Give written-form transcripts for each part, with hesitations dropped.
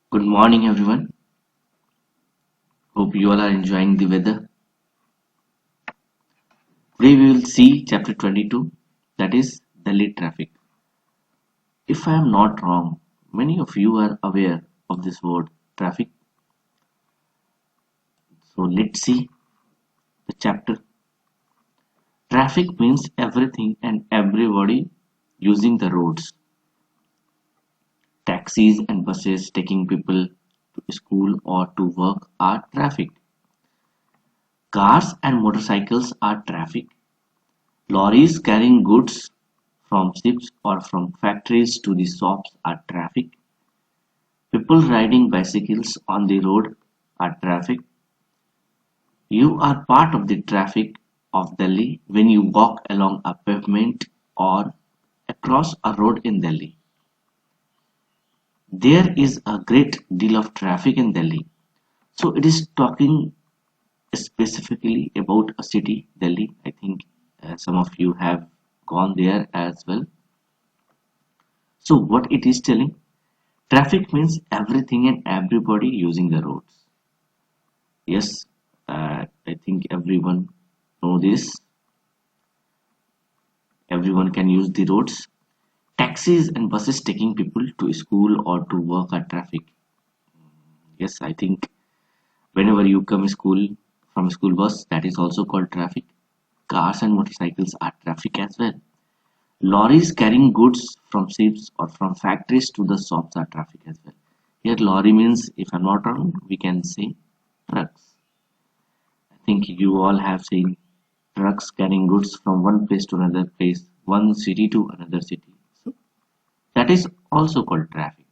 Good morning, everyone. Hope you all are enjoying the weather. Today we will see chapter 22, that is Delhi traffic. If I am not wrong, many of you are aware of this word traffic. So let's see the chapter. Traffic means everything and everybody using the roads. Taxis and buses taking people to school or to work are traffic. Cars and motorcycles are traffic. Lorries carrying goods from ships or from factories to the shops are traffic. People riding bicycles on the road are traffic. You are part of the traffic of Delhi when you walk along a pavement or across a road in Delhi. There is a great deal of traffic in Delhi. So it is talking specifically about a city, Delhi. I think some of you have gone there as well. So what it is telling? Traffic means everything and everybody using the roads. Yes, I think everyone know this. Everyone can use the roads. Taxis and buses taking people to school or to work are traffic. Yes, I think whenever you come school from school bus, that is also called traffic. Cars and motorcycles are traffic as well. Lorries carrying goods from ships or from factories to the shops are traffic as well. Here, lorry means, if I'm not wrong, we can say trucks. I think you all have seen trucks carrying goods from one place to another place, one city to another city. So that is also called traffic.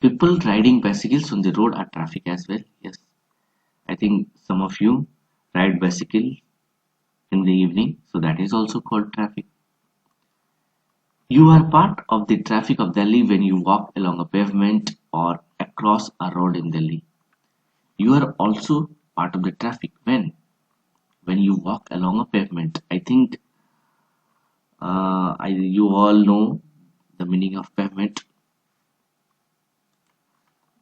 People riding bicycles on the road are traffic as well. Yes, I think some of you ride bicycle in the evening, so that is also called traffic. You are part of the traffic of Delhi when you walk along a pavement or across a road in Delhi. You are also part of the traffic when you walk along a pavement. I think you all know the meaning of pavement.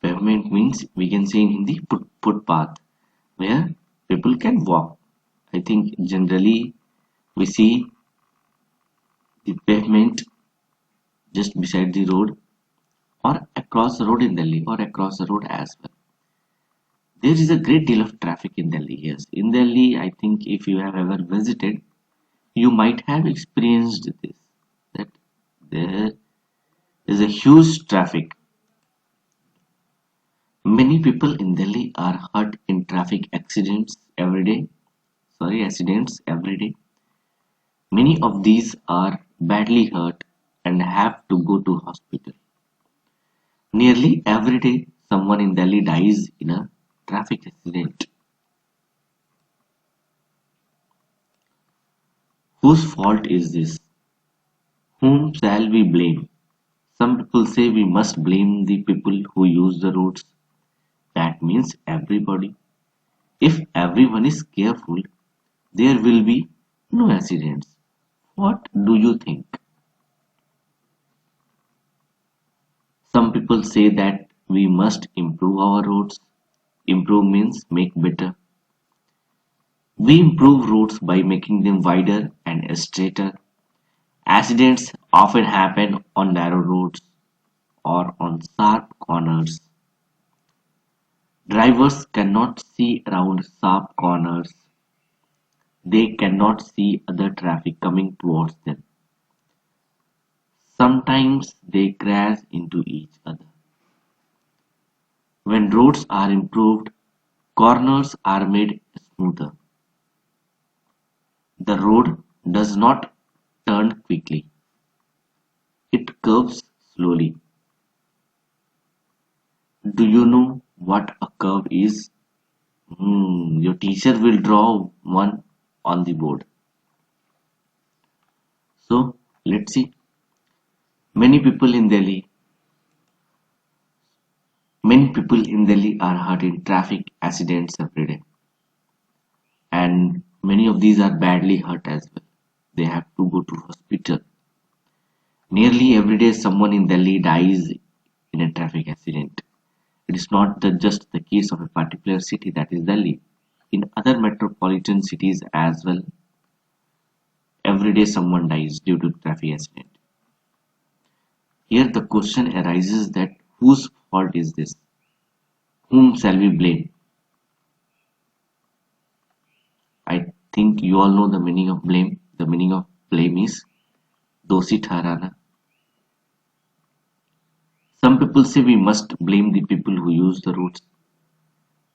Pavement means, we can say in Hindi, footpath, where people can walk. I think generally we see the pavement just beside the road or across the road in Delhi or across the road as well. There is a great deal of traffic in Delhi. Yes, in Delhi, I think if you have ever visited, you might have experienced this, that there is a huge traffic. Many people in Delhi are hurt in traffic accidents every day. Sorry, accidents every day. Many of these are badly hurt and have to go to hospital. Nearly every day, someone in Delhi dies in a traffic accident. Whose fault is this? Whom shall we blame? Some people say we must blame the people who use the roads. That means everybody. If everyone is careful, there will be no accidents. What do you think? Some people say that we must improve our roads. Improve means make better. We improve roads by making them wider and straighter. Accidents often happen on narrow roads or on sharp corners. Drivers cannot see around sharp corners. They cannot see other traffic coming towards them. Sometimes they crash into each other. When roads are improved, corners are made smoother. The road does not turn quickly. It curves slowly. Do you know what a curve is? Your teacher will draw one on the board. So let's see. Many people in Delhi, many people in Delhi are hurt in traffic accidents every day, and many of these are badly hurt as well. They have to go to hospital. Nearly every day, someone in Delhi dies in a traffic accident. It is not just the case of a particular city, that is Delhi. In other metropolitan cities as well, every day someone dies due to traffic accident. Here the question arises that whose fault is this? Whom shall we blame? I think you all know the meaning of blame. The meaning of blame is dosi ठहराना. Some people say we must blame the people who use the roads.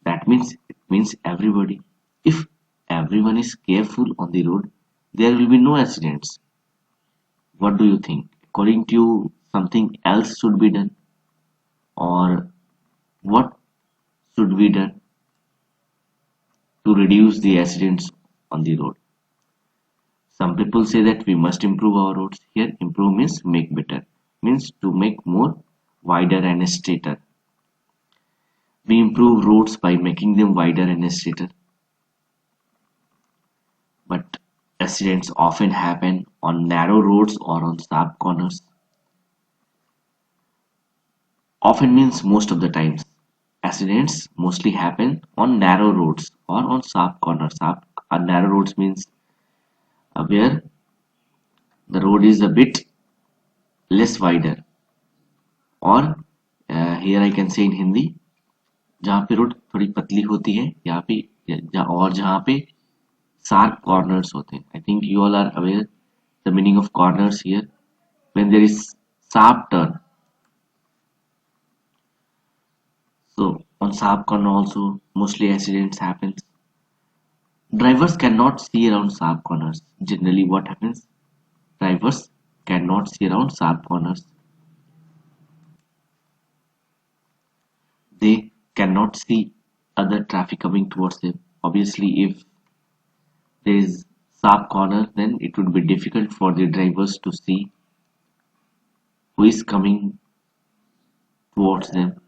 That means it means everybody. If everyone is careful on the road, there will be no accidents. What do you think? According to you, something else should be done, or what should be done to reduce the accidents on the road? Some people say that we must improve our roads. Here, improve means make better, means to make more wider and straighter. We improve roads by making them wider and straighter. But accidents often happen on narrow roads or on sharp corners. Often means most of the times. Accidents mostly happen on narrow roads or on sharp corners. Narrow roads means where the road is a bit less wider, or here I can say in Hindi, जहाँ पे road थोड़ी पतली होती है यहाँ पे, और जहाँ पे sharp corners होते हैं. I think you all are aware the meaning of corners here. When there is sharp turn, so on sharp corner also mostly accidents happen. Drivers cannot see around sharp corners. Generally what happens? Drivers cannot see around sharp corners. They cannot see other traffic coming towards them. Obviously, if there is sharp corner, then it would be difficult for the drivers to see who is coming towards them.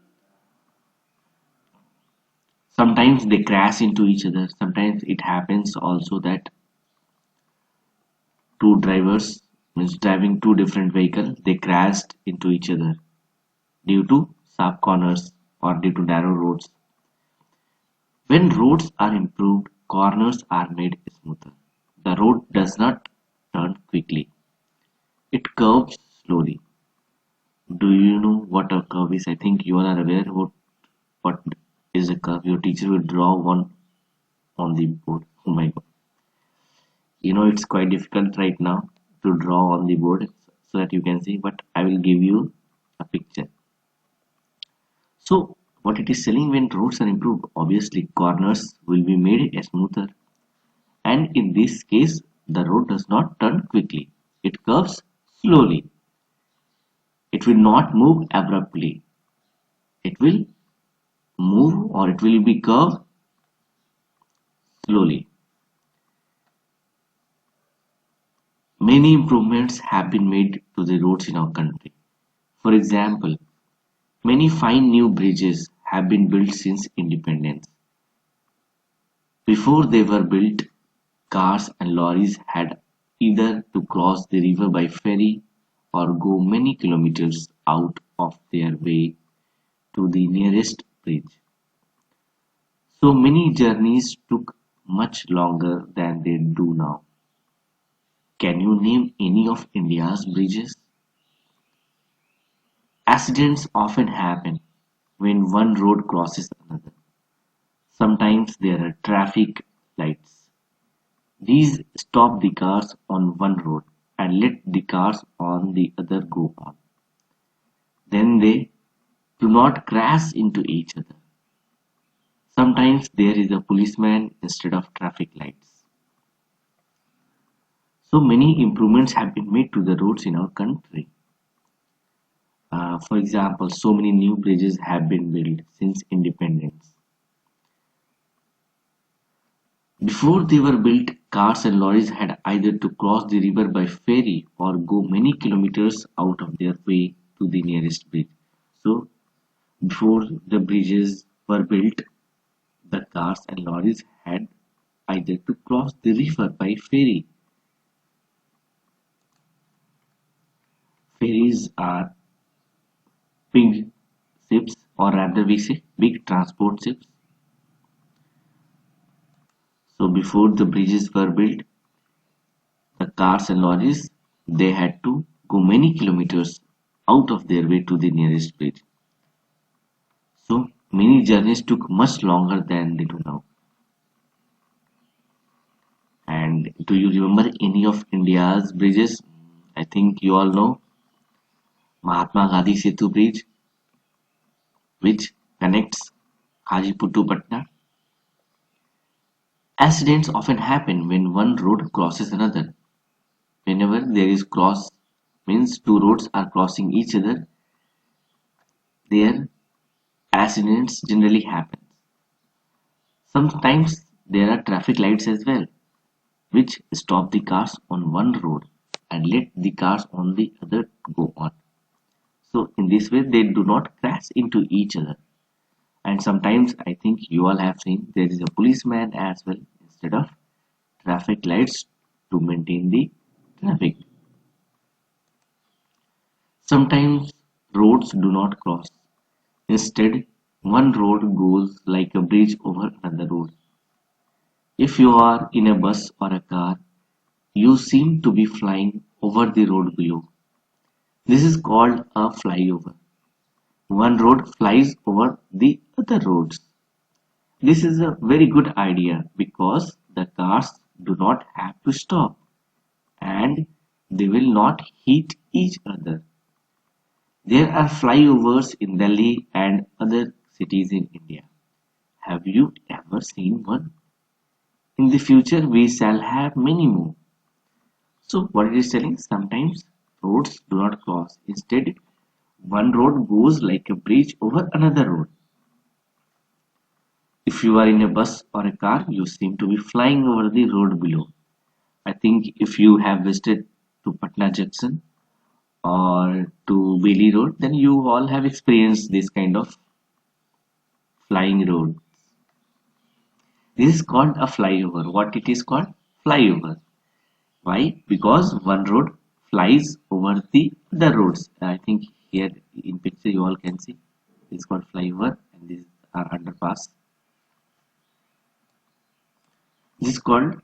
Sometimes they crash into each other. Sometimes it happens also that two drivers, means driving two different vehicles, they crashed into each other due to sharp corners or due to narrow roads. When roads are improved, corners are made smoother. The road does not turn quickly. It curves slowly. Do you know what a curve is? I think you all are aware what is a curve. Your teacher will draw one on the board. Oh my god. You know it's quite difficult right now to draw on the board so that you can see, but I will give you a picture. So what it is telling, when roads are improved, obviously corners will be made smoother. And in this case, the road does not turn quickly. It curves slowly. It will not move abruptly. It will move, or it will be curved slowly. Many improvements have been made to the roads in our country. For example, many fine new bridges have been built since independence. Before they were built, cars and lorries had either to cross the river by ferry or go many kilometers out of their way to the nearest bridge. So many journeys took much longer than they do now. Can you name any of India's bridges? Accidents often happen when one road crosses another. Sometimes there are traffic lights. These stop the cars on one road and let the cars on the other go on. Then they do not crash into each other. Sometimes there is a policeman instead of traffic lights. So many improvements have been made to the roads in our country. For example, so many new bridges have been built since independence. Before they were built, cars and lorries had either to cross the river by ferry or go many kilometers out of their way to the nearest bridge. So, before the bridges were built, the cars and lorries had either to cross the river by ferry. Ferries are big ships, or rather we say big transport ships. So before the bridges were built, the cars and lorries, they had to go many kilometers out of their way to the nearest bridge. So many journeys took much longer than they do now. And do you remember any of India's bridges? I think you all know Mahatma Gandhi Setu Bridge, which connects Hajipur to Patna. Accidents often happen when one road crosses another. Whenever there is cross, means two roads are crossing each other, there accidents generally happen. Sometimes there are traffic lights as well, which stop the cars on one road and let the cars on the other go on. So in this way, they do not crash into each other. And sometimes I think you all have seen there is a policeman as well instead of traffic lights to maintain the traffic. Sometimes roads do not cross. Instead, one road goes like a bridge over another road. If you are in a bus or a car, you seem to be flying over the road below. This is called a flyover. One road flies over the other roads. This is a very good idea because the cars do not have to stop and they will not hit each other. There are flyovers in Delhi and other cities in India. Have you ever seen one? In the future, we shall have many more. So, what it is telling, sometimes roads do not cross. Instead, one road goes like a bridge over another road. If you are in a bus or a car, you seem to be flying over the road below. I think if you have visited to Patna Junction or to Bailey Road, then you all have experienced this kind of flying road. This is called a flyover. What it is called? Flyover. Why? Because one road flies over the other roads. I think here in picture you all can see this is called flyover and these are underpass. This is called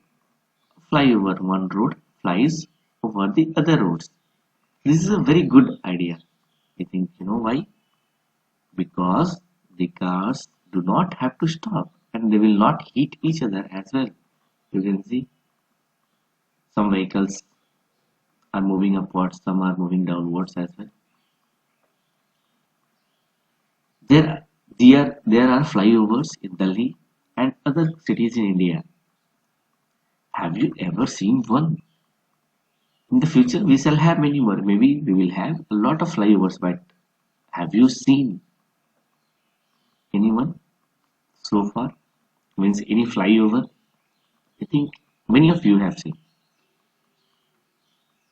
flyover. One road flies over the other roads. This is a very good idea. I think you know why? Because the cars do not have to stop and they will not hit each other as well. You can see some vehicles are moving upwards, some are moving downwards as well. There are flyovers in Delhi and other cities in India. Have you ever seen one? In the future, we shall have many more. Maybe we will have a lot of flyovers, but have you seen anyone so far? Means any flyover? I think many of you have seen.